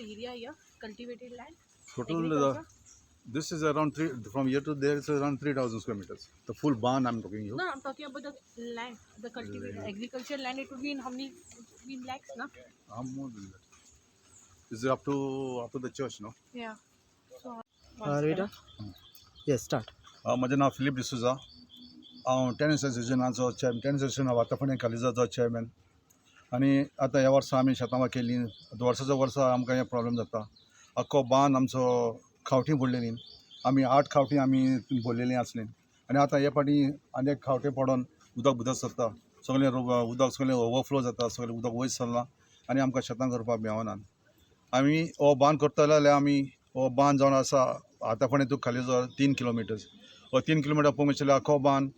area here, cultivated land? Total, Agriculture? this is around from here to there, it's around 3,000 square meters. The full barn I'm talking you. No, I'm talking about the land, the cultivated agriculture land. It would be in how many? It would be in lakhs, no? More than that. This is up to the church, no? Yeah. So, Rita? Yes, start. माझें now Philip D'Souza. हांव tennis एसोसिएशनाचो tennis association वाताफोंडे कालिजाचो chairman. आनी आतां ह्या वर्सा आमी शेतां केलीं. वर्साच्या वर्सा आमकां हे प्रॉब्लेम जाता. आख्खो बांद आमचो खावटी बुडलेलीं. आमी 8 खावटी आमी भरलेलीं आसलीं. आनी आतां हे फाटी आनी एक खावटे पडोन उदक भितर सरता. सगळें उदक सगळें ओवरफ्लो जाता. सगळें उदक वयर सरलां आनी आमकां शेतां करपाक मेळना. आमी हो बांद करतले जाल्यार आमी हो बांद जावन आसा आतां फणे तूं कालिजो 3 किलोमिटर्स. हो 3 किलोमिटर पळोवंक आख्खो बांद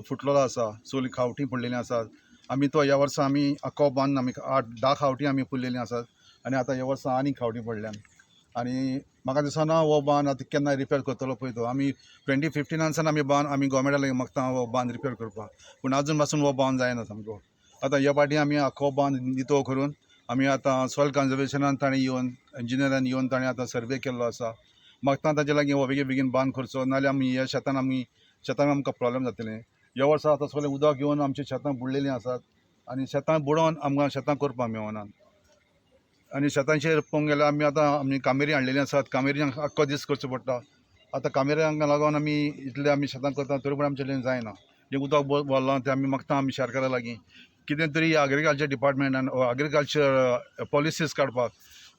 फुटलेलो आसा. सगळीं खावटी पडलेलीं आसात. आमी तो ह्या वर्सा आमी आख्खो बांद आमी 8-10 खावटी आमी पुरलेलीं आसात. आनी आतां ह्या वर्सा आनी खावटी पडल्यान. आनी म्हाका दिसना हो बांद आतां केन्ना रिपेर करतलो पळय तो. आमी 2015 आमी बांद आमी गोवमेंटाक मागता हो बांद रिपेर करपाक. पूण आजून पासून हो बांद जायना सामको. आतां ह्या फाटी आमी आख्खो बांद नितळ करून आमी आतां सॉयल कन्जर्वेशनान ताणें येवन इंजिनियरान येवन ताणें आतां सर्वे केल्लो आसा. मागता ताचे लागीं हो बेगीन बांद करचो. नाल्यार आमी ह्या शेतान आमकां प्रॉब्लेम जातलें. ह्या वर्सा आतां सगळें उदक येवन आमच्या शेतां बुडलेलीं आसात. आनी शेतां बुडोवन आमकां शेतां करपाक मेळना. आनी शेतांचेर पळोवंक गेल्यार आमी कामेरी हाडलेलीं आसात. कामेऱ्यांक आख्खो दीस करचो पडटा. आतां कामेऱ्यांक लागून इतलें आमी शेतां करता तरी पूण आमचें जायना. जें उदक भरलां तें आमी मागता आमी सरकारा लागीं कितें तरी एग्रीकल्चर डिपार्टमेंटान एग्रीकल्चर पॉलिसीज काडपाक.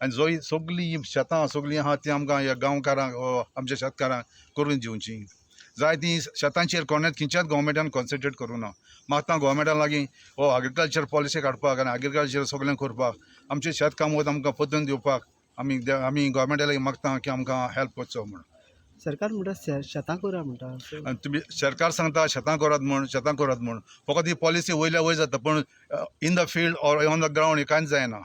आनी सगळीं शेतां सगळीं आहा ती आमकां ह्या गांवकारांक आमच्या शेतकारांक करून दिवची. जाय ती शेतांचेर खंयच्याच गोवमेंटान कॉन्सन्ट्रेट करूं ना. मागता गोवमेंटा लागीं हो एग्रीकल्चर पॉलिसी काडपाक आनी एग्रीकल्चर सगळें करपाक आमचें शेत कामत आमकां पत्तून दिवपाक आमी गोवमेंटा लागीं मागता की आमकां हेल्प करचो म्हण. सरकार म्हणटा शेतां करा म्हणटा. आनी तुमी सरकार सांगता शेतां करात म्हण. फकत ही पॉलिसी वयल्या वयर जाता पूण in the field or on the ground हे कांयच जायना.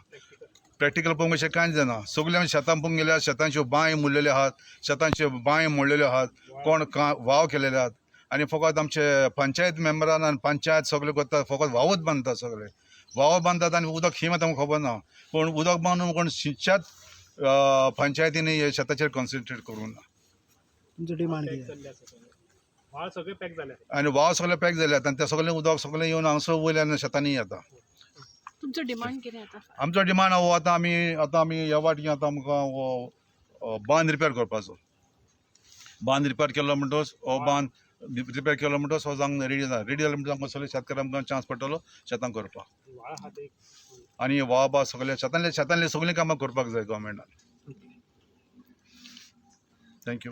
प्रॅक्टिकल पळोवंक अशें कांयच जायना. सगळ्या शेतां पळोवंक गेल्यार शेतांच्यो बांय मोडलेल्यो आहात. शेतांच्यो बांय मोडलेल्यो आहात. कोण वाव केलेले आहात. आनी फकत आमचे पंचायत मेंबरान आनी पंचायत सगळें करता फकत वावच बांदता. सगळे वाव बांदतात आनी उदक खंय वता आमकां खबर ना. पूण उदक बांदून कोण खंयच्याच पंचायतींनी हे शेताचेर कॉन्सन्ट्रेट करूंक ना. तुमचो डिमांड वाळ सगळे पॅक जाले आनी वाव सगळे पॅक जाल्यात आनी तें सगळें उदक सगळें येवन हांगसर वयल्यान शेतांनी येता. तुमचो डिमांड कितें आतां? आमचो डिमांड हो आतां आमी ह्या वाटी आतां आमकां हो बांद रिपेर करपाचो. बांद रिपेर केलो म्हणटच हो बांद रिपेर केलो म्हणटच हो जावंक रेडी जालें म्हणटच आमकां सगळे शेतकारांक आमकां चान्स पडटलो शेतां करपाक. वाळ आहा ते आनी वाव सगळे शेतांतली सगळीं कामां करपाक जाय गोवमेंटान. थँक्यू.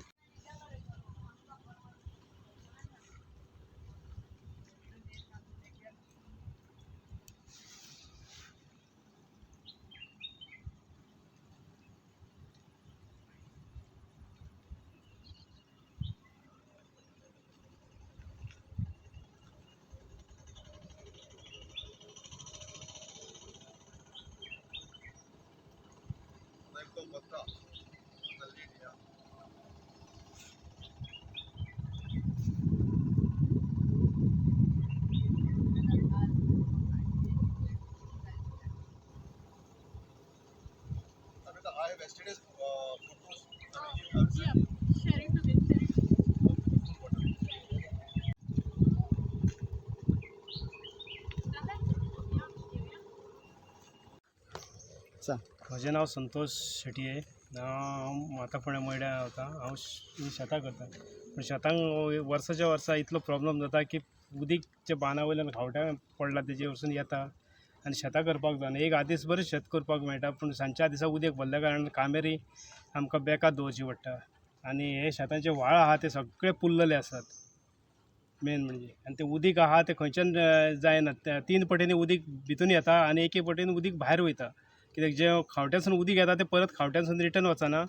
म्हजें नांव संतोष शेटये. हांव माताफोंड्या मोयड्या रावता. हांव शेतां करता. पूण शेतांक वर्साच्या वर्सा इतलो प्रॉब्लेम जाता की उदीक जे बांदा वयल्यान खावट्या पडला तेजे वरसून येता आनी शेतां करपाक जायना. एक आदीस बरें शेत करपाक मेळटा पूण सांजच्या दिसा उदक भरल्या कारणान कामेरी आमकां बेकार दवरची पडटा. आनी हे शेतांचे व्हाळ आहा ते सगळे पुल्लले आसात मेन म्हणजे. आनी ते उदीक आहा ते खंयच्यान जायना. 3 पटेनी उदीक भितून येता आनी एके पटेन उदीक भायर वयता. कित्याक जे खावट्यासून उदीक येता ते परत खावट्यासून रिटर्न वचना.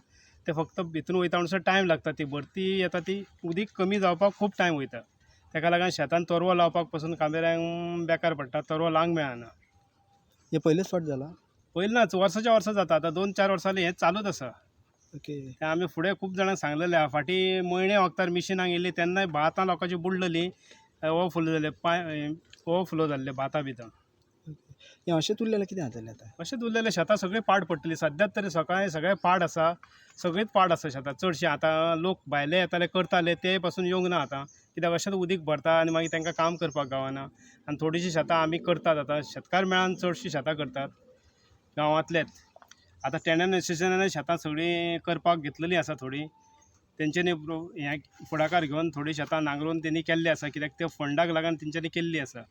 ते फक्त भितून वयता म्हणसर टायम लागता. ती भरती येता ती उदीक कमी जावपाक खूब टायम वयता. ताका लागून शेतान तरवो लावपाक पासून कामेऱ्यांक बेकार पडटा. तरवो लावंक मेळना. हे पयलेच फावट जाला? पयलींच वर्साच्या वर्सा जाता. आतां 2-4 वर्सांनी हें चालूच आसा. ओके. तें आमी फुडें खूब जाणांक सांगलेलें आहा. फाटीं मयणे वखदार मिशिनां येयलीं तेन्नाय भातां लोकांची बुडलेलीं. ओवरफ्लो जाल्ले भातां भितर. हें अशें उरलेलें कितें जातलें आतां? अशेंच उरलेले शेतां सगळीं पाड पडटली. सद्याक तरी सकाळीं सगळे पाड आसा, सगळींच पाड आसा शेतां चडशीं. आतां लोक भायले येताले करताले ते पासून येवंक ना आतां, कित्याक अशेंच उदीक भरता आनी मागीर तांकां काम करपाक गावना. आनी थोडीशीं शेतां आमी करतात आतां. शेतकार मेळान चडशीं शेतां करतात गांवांतलेच. आतां टेनन एसोसिएशनान शेतां सगळीं करपाक घेतलेलीं आसा थोडीं. तेंच्यांनी हें फुडाकार घेवन थोडीं शेतां नांगरून तेणी केल्लीं आसा, कित्याक त्या फंडाक लागून तेंच्यांनी केल्लीं आसा.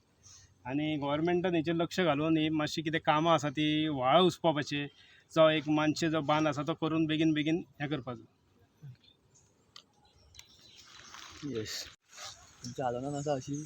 आनी गोवोरमेंटान हेचेर लक्ष घालून ही मातशी कितें कामां आसा ती व्हाळ उसपावपाची, जो एक मानशे जो बांद आसा तो करून बेगीन बेगीन हें करपाचो. येस. तुमच्या आदारान आसा अशी